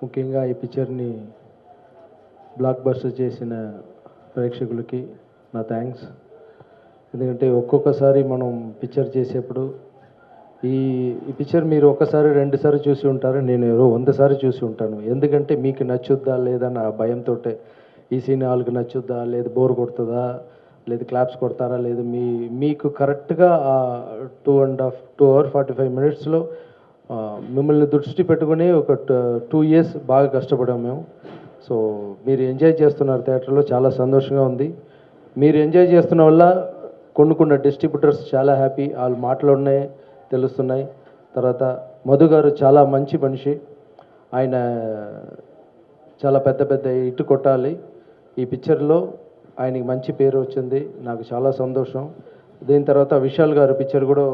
ముఖ్యంగా ఈ పిక్చర్ని block buster చేసిన ప్రేక్షకులకి నా థ్యాంక్స్. ఎందుకంటే ఒక్కొక్కసారి మనం పిక్చర్ చేసేప్పుడు ఈ పిక్చర్ మీరు ఒకసారి రెండుసార్లు చూసి ఉంటారు, నేను 100 సార్లు చూసి ఉంటాను. ఎందుకంటే మీకు నచ్చుద్దా లేదా నా భయంతో ఈ సీన్ వాళ్ళకి నచ్చుద్దా, లేదు బోర్ కొడుతుందా, లేదు క్లాప్స్ కొడతారా, లేదు మీకు కరెక్ట్గా 2 hours 45 minutesలో మిమ్మల్ని దృష్టి పెట్టుకుని ఒక 2 years బాగా కష్టపడాము మేము. సో మీరు ఎంజాయ్ చేస్తున్నారు థియేటర్లో, చాలా సంతోషంగా ఉంది. మీరు ఎంజాయ్ చేస్తున్న వల్ల కొనుక్కున్న డిస్ట్రిబ్యూటర్స్ చాలా హ్యాపీ, వాళ్ళు మాటలోనే తెలుస్తున్నాయి. తర్వాత మధు గారు చాలా మంచి మనిషి, ఆయన చాలా పెద్ద హిట్ కొట్టాలి. ఈ పిక్చర్లో ఆయనకి మంచి పేరు వచ్చింది, నాకు చాలా సంతోషం. దీని తర్వాత విశాల్ గారు పిక్చర్ కూడా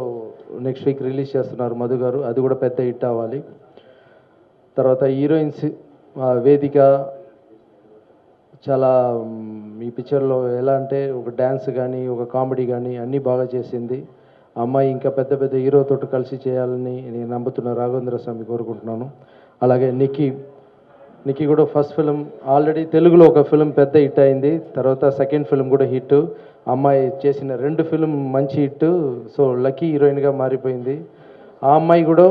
నెక్స్ట్ వీక్ రిలీజ్ చేస్తున్నారు మధు గారు, అది కూడా పెద్ద హిట్ అవ్వాలి. తర్వాత హీరోయిన్స్ వేదిక చాలా ఈ పిక్చర్లో ఎలా అంటే ఒక డ్యాన్స్ కానీ ఒక కామెడీ కానీ అన్నీ బాగా చేసింది. అమ్మాయి ఇంకా పెద్ద హీరోతో కలిసి చేయాలని నేను నమ్ముతున్న రాఘవేంద్ర స్వామి కోరుకుంటున్నాను. అలాగే నిక్కీ కూడా ఫస్ట్ ఫిలిం ఆల్రెడీ తెలుగులో ఒక ఫిలిం పెద్ద హిట్ అయింది, తర్వాత సెకండ్ ఫిలిం కూడా హిట్. అమ్మాయి చేసిన 2 ఫిలిం మంచి హిట్, సో లక్కీ హీరోయిన్గా మారిపోయింది. ఆ అమ్మాయి కూడా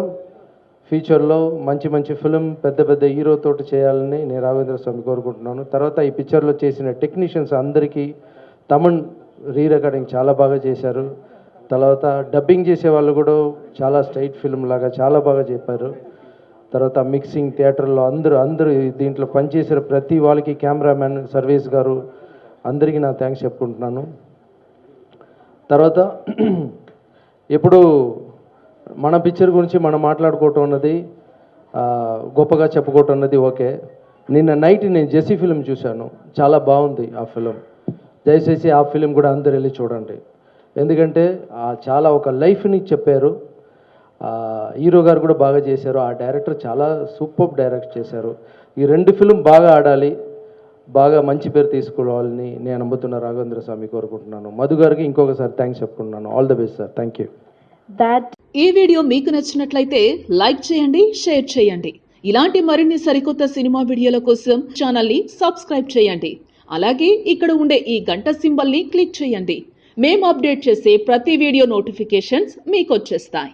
ఫ్యూచర్లో మంచి ఫిలిం పెద్ద హీరోతో చేయాలని నేను రాఘవేంద్ర స్వామి కోరుకుంటున్నాను. తర్వాత ఈ పిక్చర్లో చేసిన టెక్నీషియన్స్ అందరికీ తమిళ్ రీ రికార్డింగ్ చాలా బాగా చేశారు. తర్వాత డబ్బింగ్ చేసే వాళ్ళు కూడా చాలా స్ట్రైట్ ఫిల్మ్ లాగా చాలా బాగా చెప్పారు. తర్వాత మిక్సింగ్ థియేటర్లో అందరూ దీంట్లో పనిచేసిన ప్రతి వాళ్ళకి, కెమెరామ్యాన్ సర్వీస్ గారు అందరికీ నా థ్యాంక్స్ చెప్పుకుంటున్నాను. తర్వాత ఎప్పుడు మన పిక్చర్ గురించి మనం మాట్లాడుకోవటం అన్నది గొప్పగా చెప్పుకోవటం అన్నది ఓకే. నిన్న నైట్ నేను జెస్సీ ఫిలిం చూశాను, చాలా బాగుంది ఆ ఫిలిం. దయచేసి ఆ ఫిలిం కూడా అందరు వెళ్ళి చూడండి. ఎందుకంటే చాలా ఒక లైఫ్ని చెప్పారు. హీరో గారు కూడా బాగా చేశారు, ఆ డైరెక్టర్ చాలా సూపర్ డైరెక్ట్ చేశారు. ఈ 2 ఫిలిం బాగా ఆడాలి, బాగా మంచి పేరు తీసుకోవాలని నేను నమ్ముతున్న రాఘవేంద్ర స్వామి కోరుకుంటున్నాను. మధు గారికి ఇంకొకసారి థ్యాంక్స్ చెప్పుకుంటున్నాను. All the best sir, thank you. ఈ వీడియో మీకు నచ్చినట్లయితే లైక్ చేయండి, షేర్ చేయండి. ఇలాంటి మరిన్ని సరికొత్త సినిమా వీడియోల కోసం ఛానల్ని సబ్స్క్రైబ్ చేయండి. అలాగే ఇక్కడ ఉండే ఈ గంట సింబల్ని క్లిక్ చేయండి. మేము అప్డేట్ చేసే ప్రతి వీడియో నోటిఫికేషన్స్ మీకు వచ్చేస్తాయి.